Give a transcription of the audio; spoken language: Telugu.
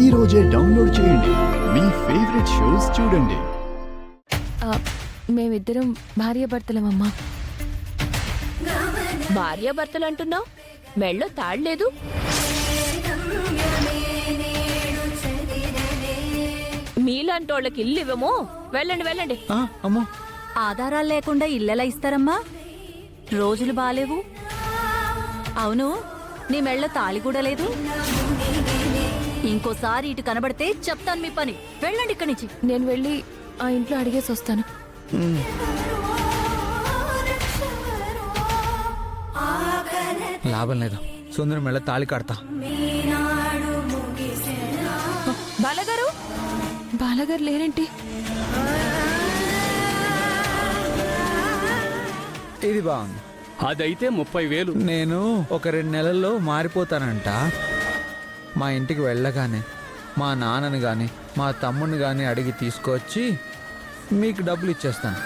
ఈ రోజే డౌన్లోడ్ చేయండి. మీ ఫేవరెట్ షోస్ చూడండి. మేమిద్దరం భార్యాభర్తలమమ్మా. భార్యాభర్తలు అంటున్నావు, మెళ్ళో తాళ్లేదు. మీలాంటోళ్ళకి ఇల్లు ఇవ్వమో. వెళ్ళండి వెళ్ళండి. అమ్మో, ఆధారాలు లేకుండా ఇల్లెలా ఇస్తారమ్మా? రోజులు బాలేవు. అవును, నీ మెళ్ళ తాళి కూడా లేదు. ఇంకోసారి ఇటు కనబడితే చెప్తాను మీ పని. వెళ్ళండి ఇక్కడి నుంచి. నేను వెళ్ళి ఆ ఇంట్లో అడిగేసి వస్తాను. లాభం లేదు. సుందరం మెళ్ళ తాళి కడతా. బాలగారు, బాలగారు లేరేంటి? ఇది బాగుంది. అదైతే 30,000. నేను ఒక 2 నెలల్లో మారిపోతానంట. మా ఇంటికి వెళ్ళగానే మా నాన్నని కానీ మా తమ్ముడిని కానీ అడిగి తీసుకొచ్చి మీకు డబ్బులు ఇచ్చేస్తాను.